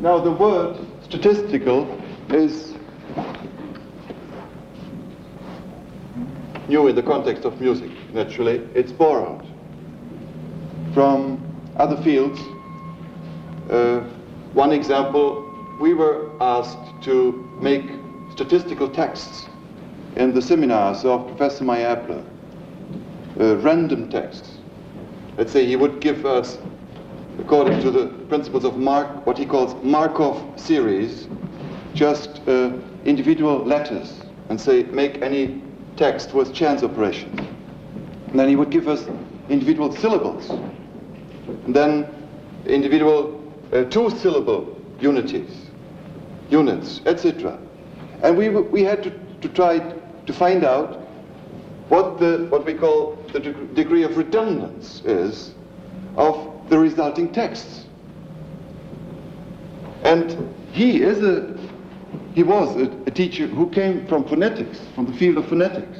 Now the word statistical is new in the context of music, naturally. It's borrowed from other fields. One example, we were asked to make statistical texts in the seminars of Professor Meyer-Eppler, random texts. Let's say he would give us, according to the principles of what he calls Markov series, just individual letters, and say, make any text with chance operations. And then he would give us individual syllables, and then individual two-syllable units, etc. And we had to try to find out what we call the degree of redundance is of the resulting texts. And he was a teacher who came from phonetics, from the field of phonetics,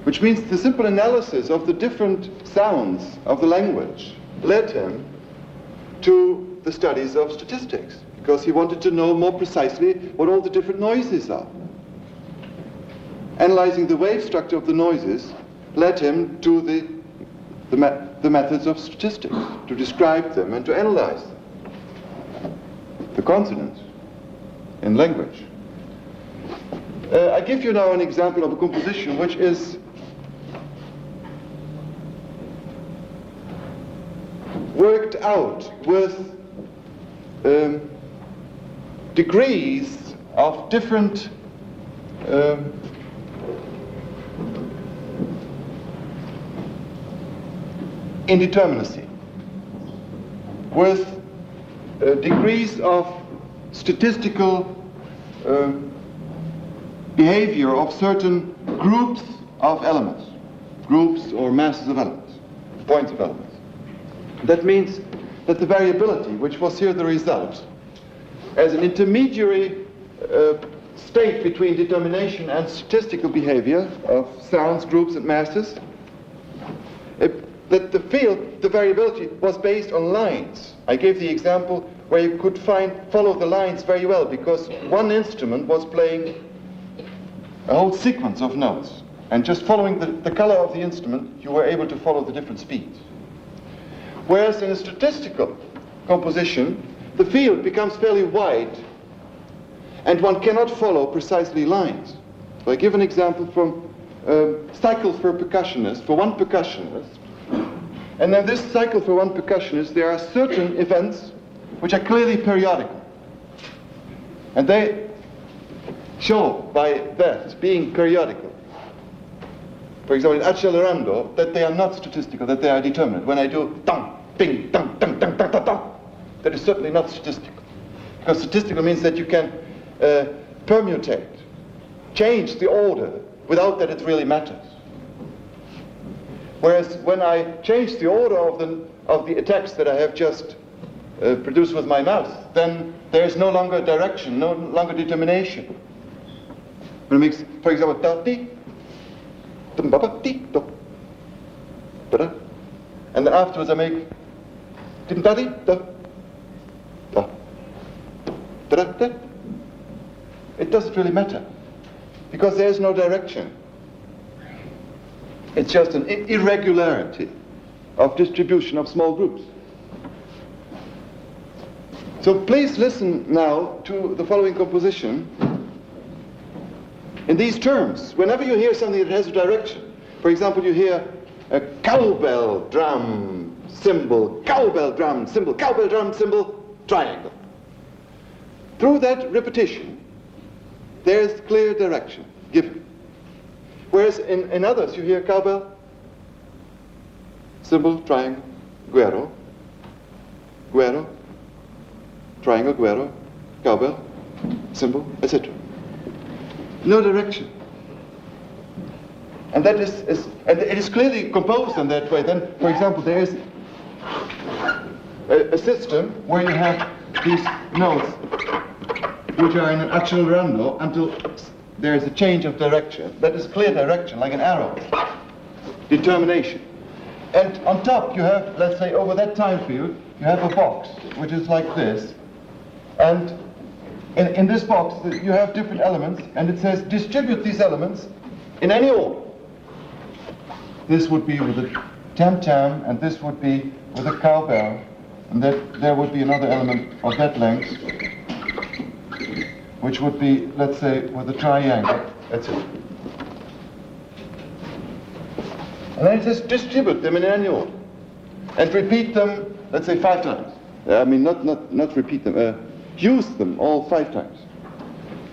which means the simple analysis of the different sounds of the language led him to the studies of statistics, because he wanted to know more precisely what all the different noises are. Analyzing the wave structure of the noises led him to the methods of statistics, to describe them and to analyze them. The consonants in language. I give you now an example of a composition which is worked out with degrees of different indeterminacy, with degrees of statistical behavior of certain groups of elements, groups or masses of elements, points of elements. That means that the variability, which was here the result, as an intermediary state between determination and statistical behavior of sounds, groups, and masses, that the field, the variability, was based on lines. I gave the example where you could follow the lines very well, because one instrument was playing a whole sequence of notes, and just following the color of the instrument, you were able to follow the different speeds. Whereas in a statistical composition, the field becomes fairly wide, and one cannot follow precisely lines. So I give an example from cycles for a percussionist, for one percussionist. And in this cycle for one percussionist, there are certain events which are clearly periodical. And they show by that as being periodical. For example, in accelerando, that they are not statistical, that they are determinate. When I do dum, ding, dum, dum, dum, dum, dum, dum, that is certainly not statistical. Because statistical means that you can permutate, change the order without that it really matters. Whereas when I change the order of the text that I have just produced with my mouth, then there is no longer direction, no longer determination. When it makes, for example, ta-ti, tum-ba-ba-ti, da-da, and then afterwards I make tim-ta-ti, da-da, da-da. It doesn't really matter, because there is no direction. It's just an irregularity of distribution of small groups. So please listen now to the following composition in these terms. Whenever you hear something that has a direction, for example, you hear a cowbell, drum, cymbal, cowbell, drum, cymbal, cowbell, drum, cymbal, triangle. Through that repetition, there is clear direction given. Whereas in others, you hear cowbell, cymbal, triangle, guero, guero, triangle, guero, cowbell, cymbal, etc. No direction. And that is and it is clearly composed in that way. Then, for example, there is a system where you have these notes which are in an accelerando until there is a change of direction. That is clear direction, like an arrow. Determination. And on top you have, let's say, over that time field, you have a box, which is like this. And in this box, you have different elements, and it says distribute these elements in any order. This would be with a tam-tam, and this would be with a cowbell, and there would be another element of that length, which would be, let's say, with a triangle. That's it. And then it says distribute them in any order, and repeat them, let's say, 5 times. I mean, not repeat them. Use them all 5 times,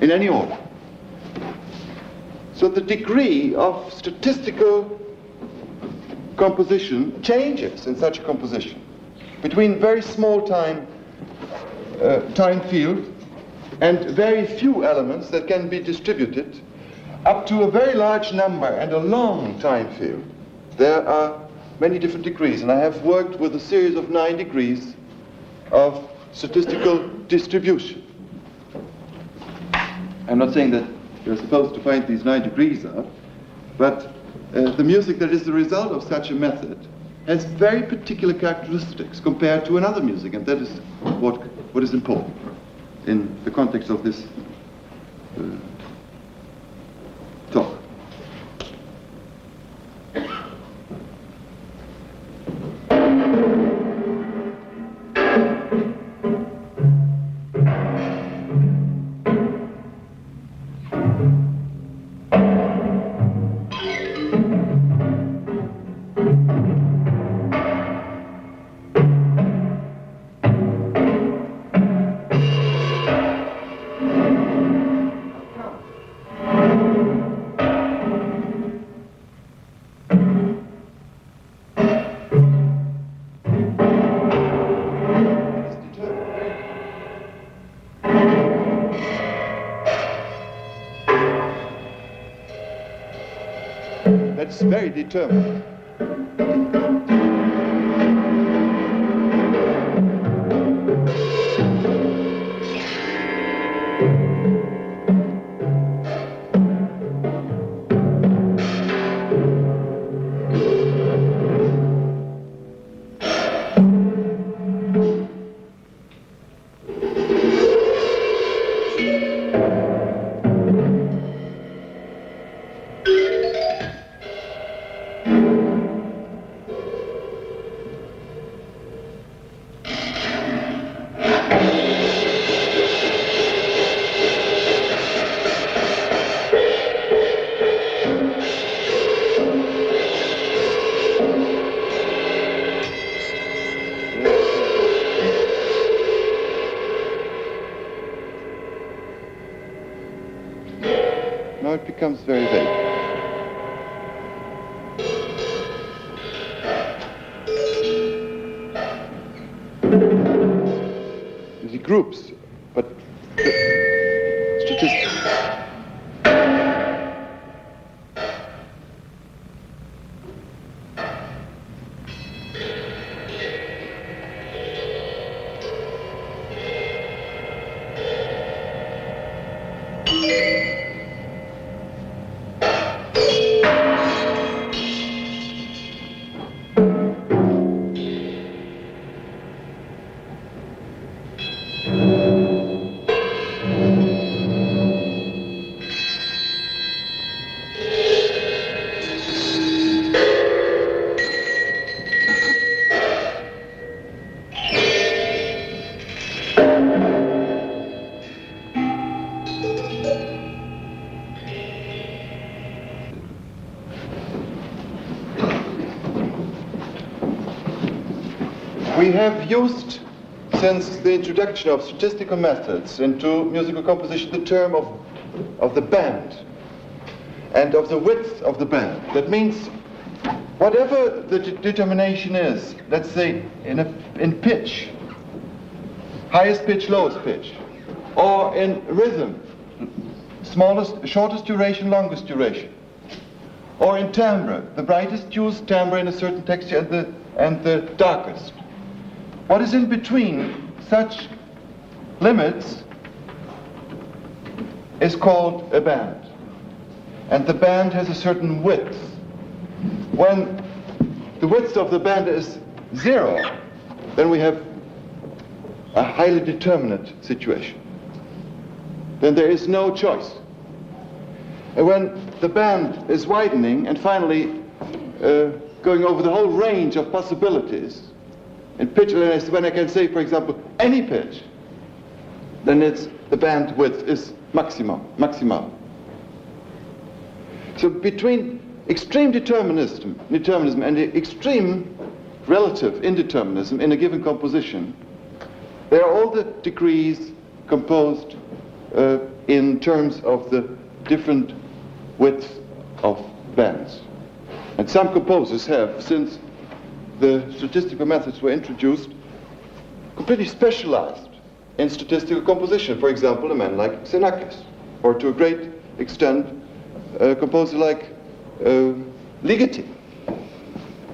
in any order. So the degree of statistical composition changes in such a composition between very small time field and very few elements that can be distributed up to a very large number and a long time field. There are many different degrees, and I have worked with a series of 9 degrees of statistical distribution. I'm not saying that you're supposed to find these 9 degrees out, but the music that is the result of such a method has very particular characteristics compared to another music, and that is what is important in the context of this talk. That's very determined. Now it becomes very vague. The groups, but statistics. We have used, since the introduction of statistical methods into musical composition, the term of the band and of the width of the band. That means whatever the determination is, let's say in pitch, highest pitch, lowest pitch, or in rhythm, shortest duration, longest duration, or in timbre, the brightest used timbre in a certain texture and the darkest. What is in between such limits is called a band. And the band has a certain width. When the width of the band is 0, then we have a highly determinate situation. Then there is no choice. And when the band is widening and finally going over the whole range of possibilities, in pitch, when I can say, for example, any pitch, then the bandwidth is maximal. So between extreme determinism and the extreme relative indeterminism in a given composition, there are all the degrees composed in terms of the different width of bands. And some composers have, since the statistical methods were introduced, completely specialized in statistical composition. For example, a man like Xenakis, or to a great extent, a composer like Ligeti,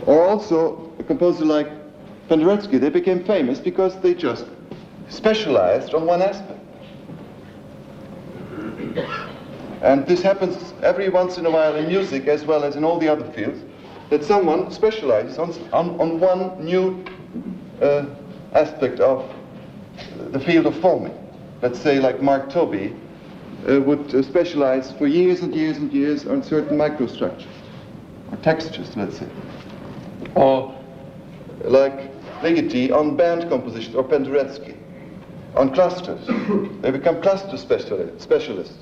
or also a composer like Penderecki. They became famous because they just specialized on one aspect. And this happens every once in a while in music as well as in all the other fields, that someone specializes on one new aspect of the field of forming. Let's say like Mark Tobey would specialize for years and years and years on certain microstructures, or textures, let's say. Or like Ligeti on band compositions, or Penderecki on clusters. They become cluster specialists.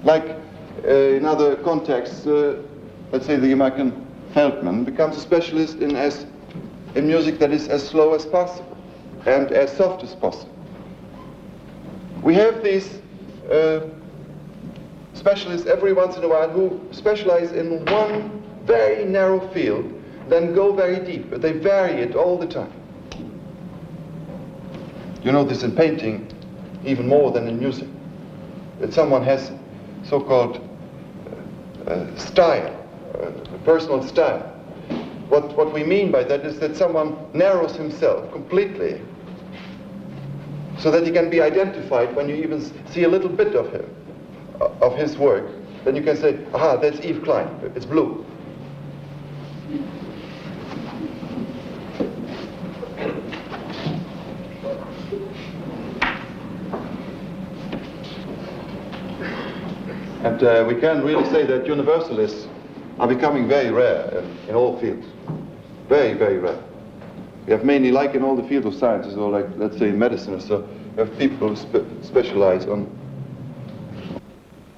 Like in other contexts, let's say the American Feldman becomes a specialist in music that is as slow as possible and as soft as possible. We have these specialists every once in a while who specialize in one very narrow field, then go very deep, but they vary it all the time. You know this in painting even more than in music, that someone has so-called style, personal style. What we mean by that is that someone narrows himself completely so that he can be identified when you even see a little bit of him, of his work. Then you can say, aha, that's Yves Klein, it's blue. And we can really say that universalists are becoming very rare in all fields. Very, very rare. We have mainly, like in all the fields of sciences, or like, let's say, in medicine or so, we have people who specialize on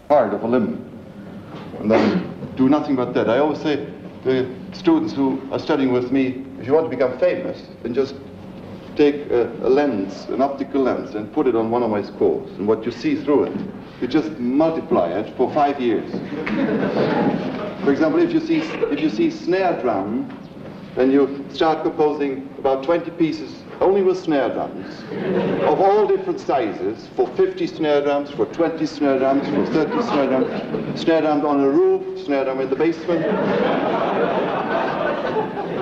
part of a limb and then do nothing but that. I always say to students who are studying with me, if you want to become famous, then just take a lens, an optical lens, and put it on one of my scores. And what you see through it, you just multiply it for 5 years. For example, if you see snare drum, then you start composing about 20 pieces only with snare drums of all different sizes, for 50 snare drums, for 20 snare drums, for 30 snare drums on a roof, snare drum in the basement.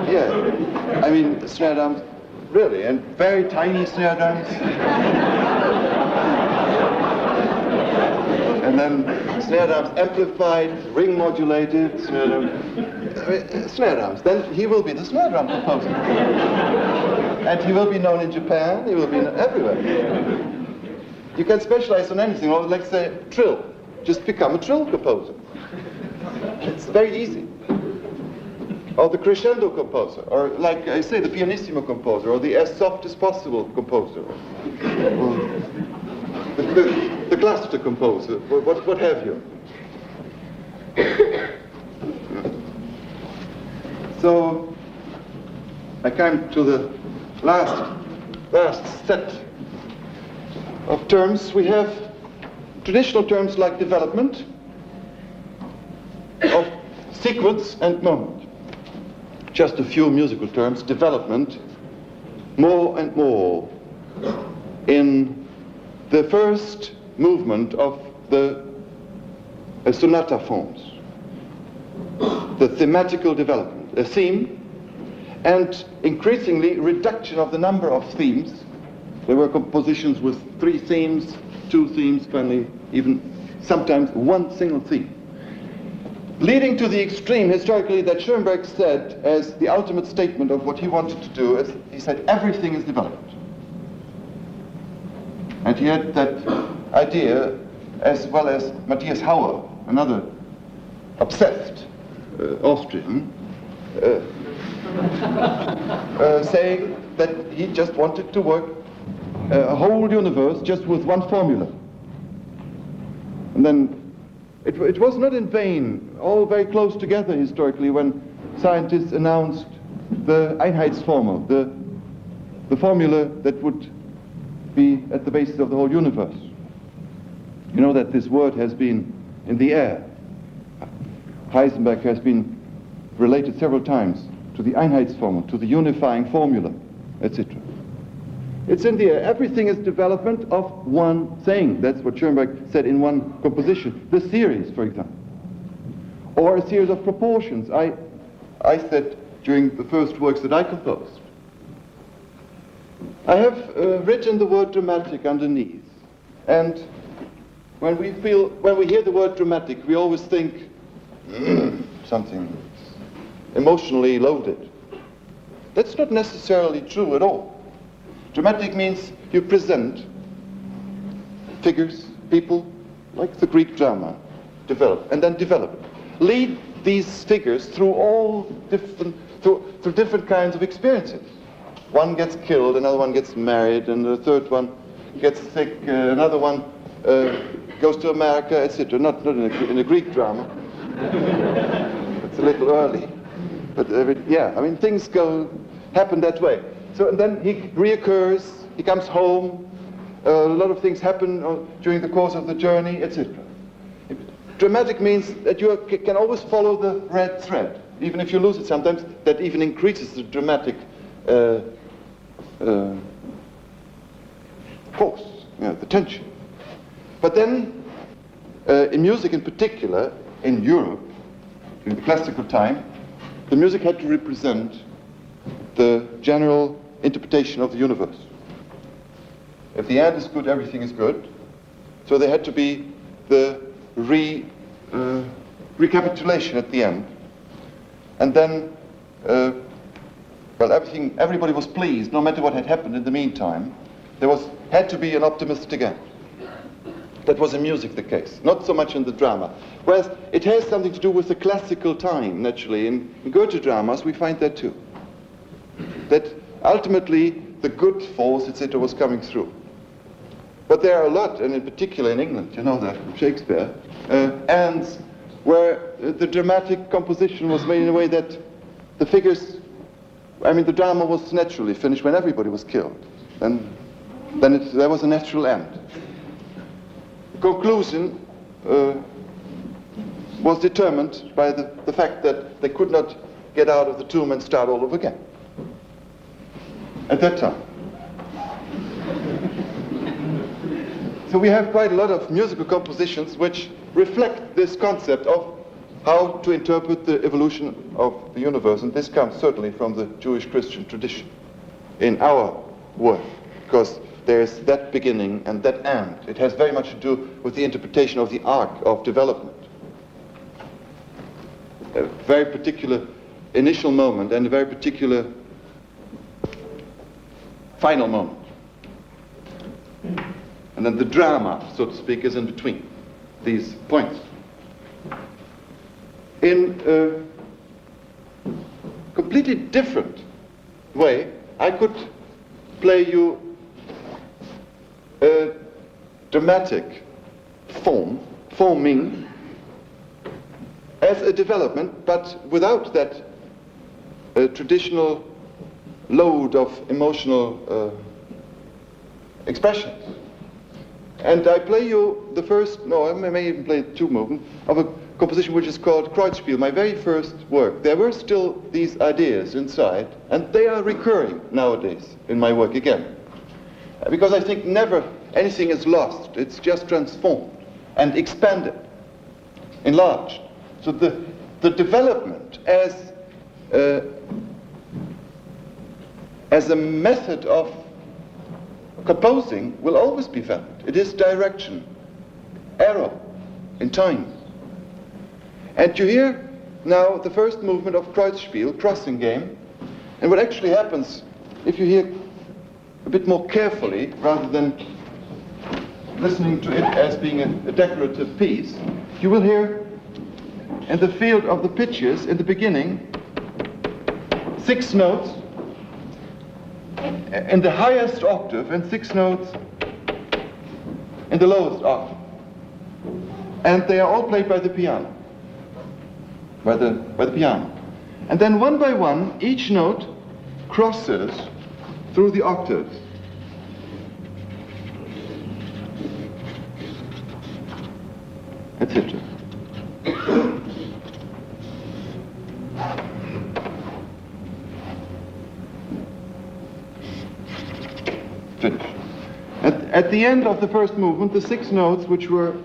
Yeah, I mean snare drums, really, and very tiny snare drums. And then snare drums amplified, ring modulated, snare drums. Then he will be the snare drum composer. And he will be known in Japan, he will be known everywhere. You can specialize on anything, or let's say trill. Just become a trill composer. It's very easy. Or the crescendo composer, or like I say, the pianissimo composer, or the as soft as possible composer. The cluster composer, what have you. So I come to the last set of terms. We have traditional terms like development, of sequence and moment. Just a few musical terms. Development, more and more in the first movement of the sonata forms, the thematical development, a theme, and increasingly reduction of the number of themes. There were compositions with 3 themes, 2 themes, finally even sometimes one single theme. Leading to the extreme historically that Schoenberg said as the ultimate statement of what he wanted to do, is he said everything is development. And he had that idea, as well as Matthias Hauer, another obsessed Austrian, saying that he just wanted to work a whole universe just with one formula. And then it was not in vain, all very close together historically, when scientists announced the Einheitsformel, the formula that would be at the basis of the whole universe. You know that this word has been in the air. Heisenberg has been related several times to the Einheitsformel, to the unifying formula, etc. It's in the air. Everything is development of one thing. That's what Schoenberg said in one composition. The series, for example. Or a series of proportions. I said during the first works that I composed, I have written the word dramatic underneath. And when we hear the word dramatic, we always think something emotionally loaded. That's not necessarily true at all. Dramatic means you present figures, people, like the Greek drama, develop, and then develop it. Lead these figures through through different kinds of experiences. One gets killed, another one gets married, and the third one gets sick, another one goes to America, etc. Not in a Greek drama. It's a little early. But yeah, I mean, things happen that way. So and then he reoccurs, he comes home, a lot of things happen during the course of the journey, etc. Dramatic means that you can always follow the red thread. Even if you lose it sometimes, that even increases the dramatic force, the tension. But then, in music in particular, in Europe, in the classical time, the music had to represent the general interpretation of the universe. If the end is good, everything is good. So there had to be the recapitulation at the end. And then, everybody was pleased, no matter what had happened in the meantime. There had to be an optimistic end. That was in music the case, not so much in the drama. Whereas it has something to do with the classical time, naturally. In Goethe dramas, we find that too. That ultimately the good force, etc., was coming through. But there are a lot, and in particular in England, you know that, Shakespeare, ends where the dramatic composition was made in a way that the figures, the drama was naturally finished when everybody was killed. And then there was a natural end. Conclusion was determined by the fact that they could not get out of the tomb and start all over again. At that time. So we have quite a lot of musical compositions which reflect this concept of how to interpret the evolution of the universe, and this comes certainly from the Jewish Christian tradition in our work, because there's that beginning and that end. It has very much to do with the interpretation of the arc of development. A very particular initial moment and a very particular final moment. And then the drama, so to speak, is in between these points. In a completely different way, I could play you a dramatic forming, as a development, but without that traditional load of emotional expressions. And I play you the first, I may even play two movements, of a composition which is called KREUZSPIEL, my very first work. There were still these ideas inside, and they are recurring nowadays in my work again. Because I think never anything is lost, it's just transformed and expanded, enlarged. So the development as a method of composing will always be valid. It is direction, arrow in time. And you hear now the first movement of KREUZSPIEL, crossing game, and what actually happens, if you hear a bit more carefully, rather than listening to it as being a decorative piece, you will hear in the field of the pitches in the beginning 6 notes in the highest octave and 6 notes in the lowest octave. And they are all played by the piano. By the piano. And then one by one, each note crosses through the octaves. Etc. Finish. At the end of the first movement, the 6 notes which were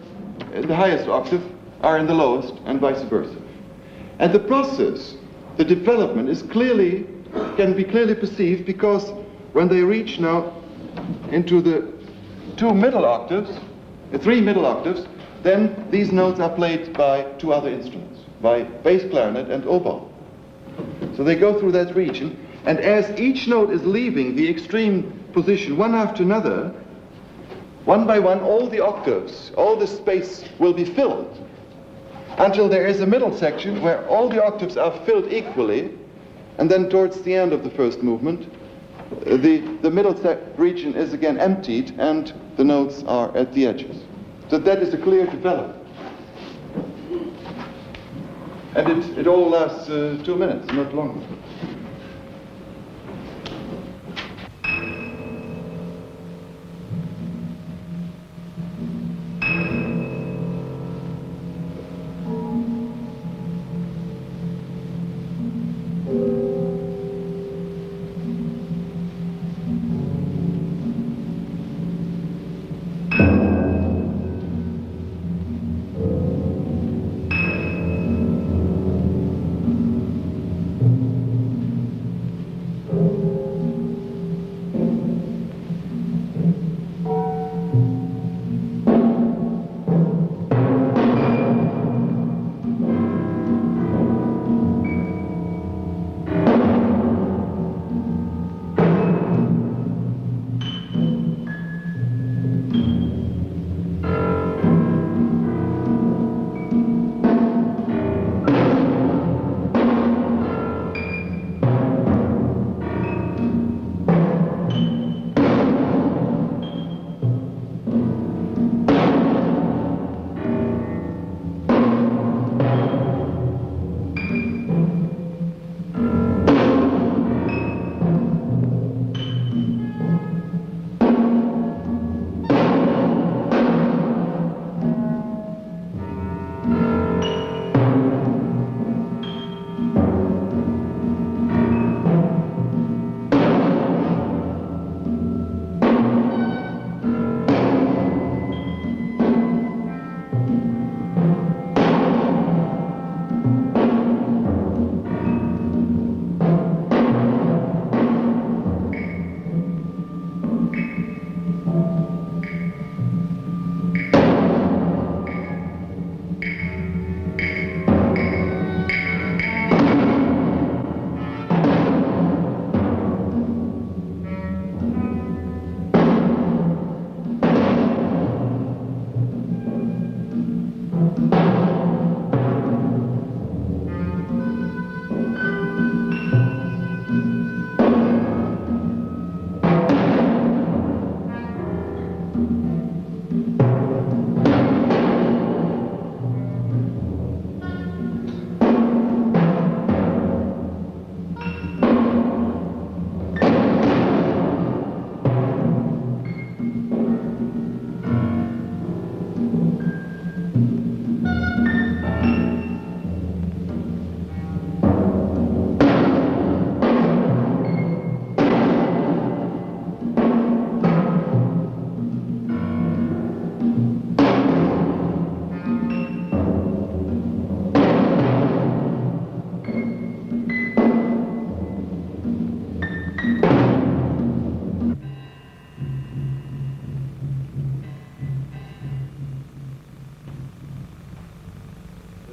in the highest octave are in the lowest, and vice versa. And the process, the development, can be clearly perceived, because when they reach now into the 2 middle octaves, the 3 middle octaves, then these notes are played by 2 other instruments, by bass clarinet and oboe. So they go through that region, and as each note is leaving the extreme position one after another, one by one, all the octaves, all the space will be filled, until there is a middle section where all the octaves are filled equally, and then towards the end of the first movement, the middle region is again emptied, and the notes are at the edges. So that is a clear development. And it all lasts 2 minutes, not longer.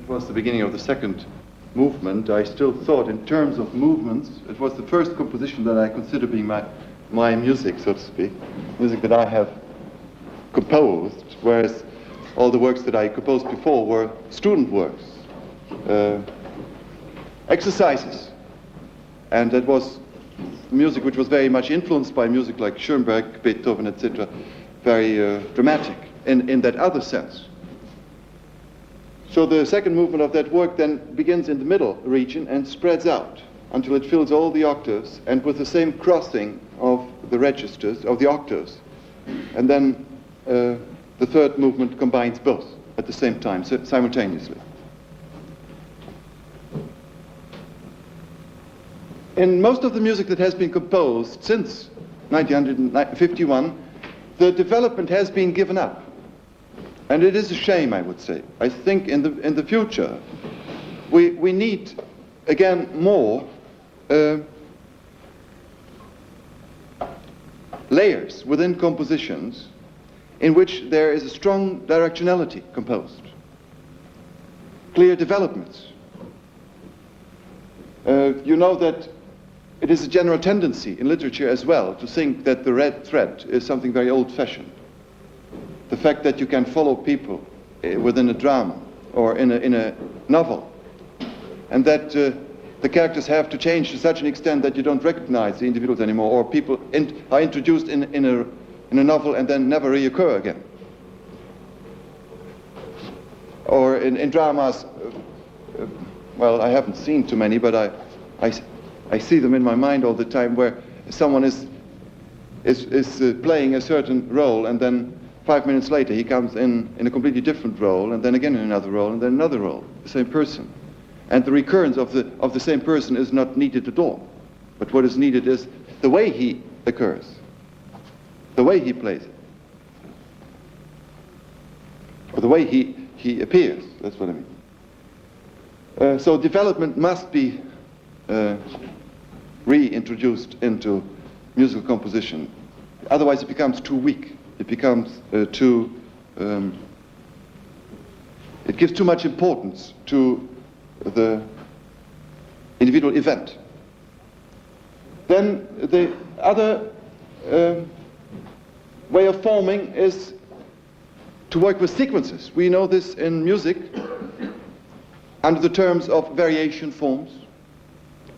Was the beginning of the second movement. I still thought in terms of movements. It was the first composition that I consider being my music, so to speak, music that I have composed, whereas all the works that I composed before were student works, exercises. And that was music which was very much influenced by music like Schoenberg, Beethoven, etc., very dramatic in that other sense. So the second movement of that work then begins in the middle region and spreads out until it fills all the octaves, and with the same crossing of the registers, of the octaves. And then the third movement combines both at the same time, simultaneously. In most of the music that has been composed since 1951, the development has been given up. And it is a shame, I would say. I think in the future, we need, again, more layers within compositions in which there is a strong directionality composed, clear developments. You know that it is a general tendency in literature as well to think that the red thread is something very old-fashioned. The fact that you can follow people within a drama or in a novel, and that the characters have to change to such an extent that you don't recognize the individuals anymore, or people are introduced in a novel and then never reoccur again. Or in dramas, well, I haven't seen too many, but I see them in my mind all the time, where someone is playing a certain role, and then 5 minutes later he comes in a completely different role, and then again in another role, and then another role, the same person. And the recurrence of the same person is not needed at all. But what is needed is the way he occurs, the way he plays it, or the way he appears. That's what I mean. So development must be reintroduced into musical composition. Otherwise it becomes too weak. It becomes it gives too much importance to the individual event. Then the other way of forming is to work with sequences. We know this in music under the terms of variation forms.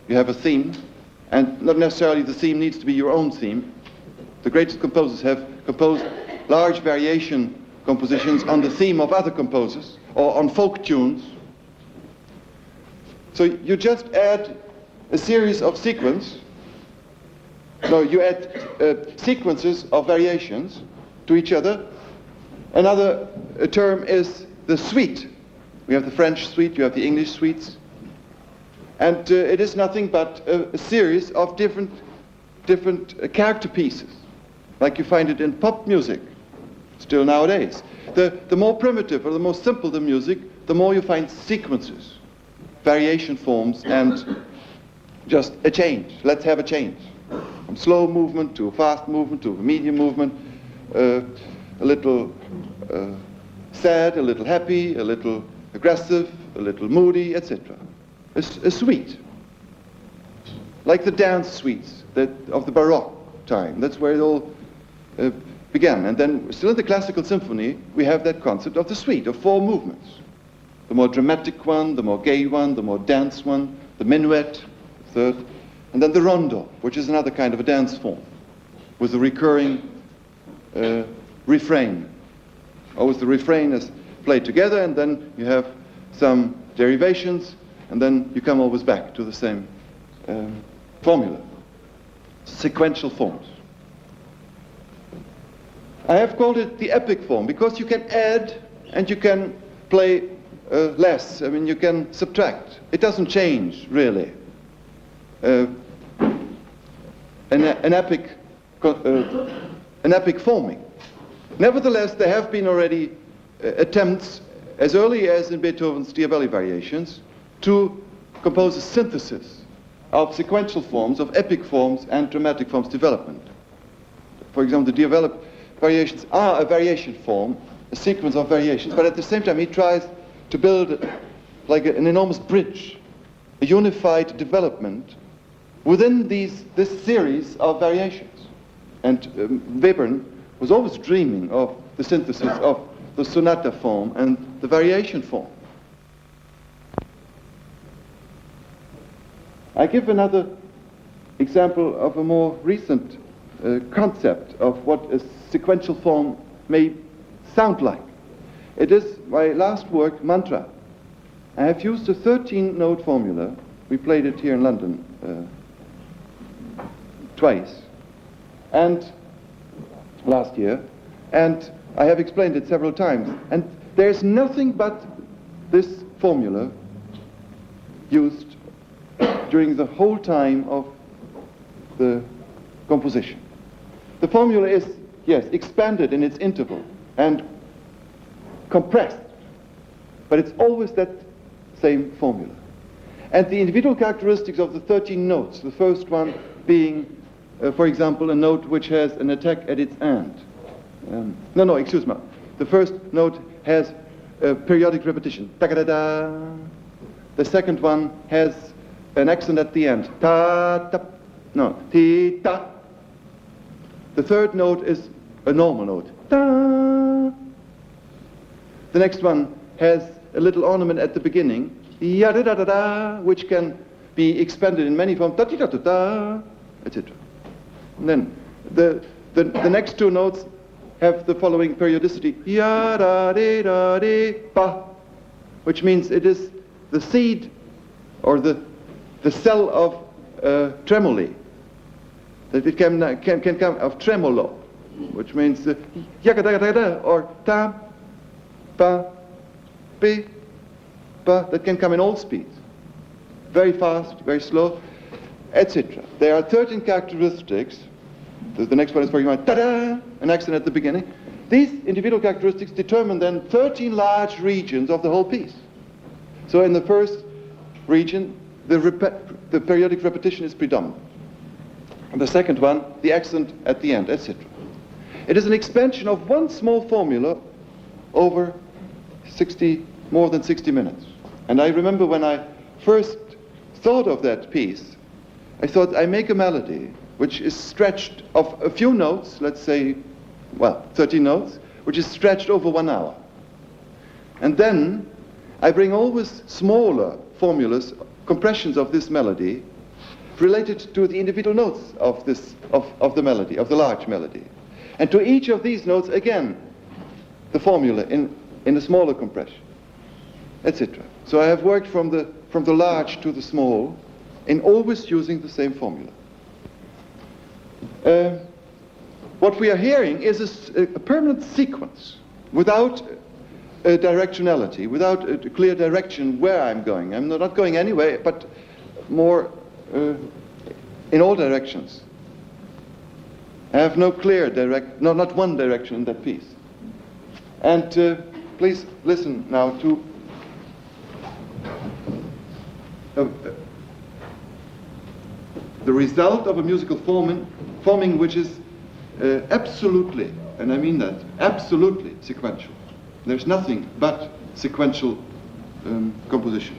You have a theme, and not necessarily the theme needs to be your own theme. The greatest composers have composed large variation compositions on the theme of other composers, or on folk tunes. So you just add a series of you add sequences of variations to each other. Another term is the suite. We have the French suite, you have the English suites. And it is nothing but a series of different character pieces, like you find it in pop music, still nowadays. The more primitive or the more simple the music, the more you find sequences, variation forms, and just a change. Let's have a change. From slow movement to a fast movement to a medium movement, a little sad, a little happy, a little aggressive, a little moody, etc. A suite, like the dance suites of the Baroque time. That's where it all began. And then still in the classical symphony, we have that concept of the suite of 4 movements. The more dramatic one, the more gay one, the more dance one, the minuet, the third, and then the rondo, which is another kind of a dance form, with a recurring refrain. Always the refrain is played together, and then you have some derivations, and then you come always back to the same formula. Sequential forms. I have called it the epic form because you can add and you can play less. I mean, you can subtract. It doesn't change, really. An epic forming. Nevertheless, there have been already attempts, as early as in Beethoven's Diabelli variations, to compose a synthesis of sequential forms, of epic forms and dramatic forms development. For example, the Diabelli variations are a variation form, a sequence of variations, but at the same time he tries to build like an enormous bridge, a unified development within this series of variations. And Webern was always dreaming of the synthesis of the sonata form and the variation form. I give another example of a more recent concept of what a sequential form may sound like. It is my last work, Mantra. I have used a 13-note formula. We played it here in London twice, and last year, and I have explained it several times. And there's nothing but this formula used during the whole time of the composition. The formula is, yes, expanded in its interval and compressed, but it's always that same formula. And the individual characteristics of the 13 notes, the first one being, for example, a note which has an attack at its end. Excuse me. The first note has a periodic repetition. Ta-ka-da-da. The second one has an accent at the end. Ta-ta. No. Ti-ta. The third note is a normal note. Ta. The next one has a little ornament at the beginning. Ya-da-da-da-da, which can be expanded in many forms. Ta-ti-da-da-da, etc. And then the next two notes have the following periodicity. Ya-da-di-da-di-ba, which means it is the seed or the cell of tremoli. That it can come of tremolo, which means ya-da-da-da-da or ta, pa, pi, pa, that can come in all speeds. Very fast, very slow, etc. There are 13 characteristics. The next one is, for example, ta-da, an accent at the beginning. These individual characteristics determine then 13 large regions of the whole piece. So in the first region, the periodic repetition is predominant. And the second one, the accent at the end, etc. It is an expansion of one small formula over more than 60 minutes. And I remember when I first thought of that piece, I thought I make a melody which is stretched of a few notes, let's say, 13 notes, which is stretched over 1 hour. And then I bring always smaller formulas, compressions of this melody, related to the individual notes of the melody, of the large melody. And to each of these notes, again, the formula in a smaller compression, etc. So I have worked from the large to the small, in always using the same formula. What we are hearing is a permanent sequence without directionality, without a clear direction where I'm going. I'm not going anywhere, but more in all directions. I have no clear not one direction in that piece. And please listen now to the result of a musical forming which is absolutely, and I mean that, absolutely sequential. There's nothing but sequential composition.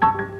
you.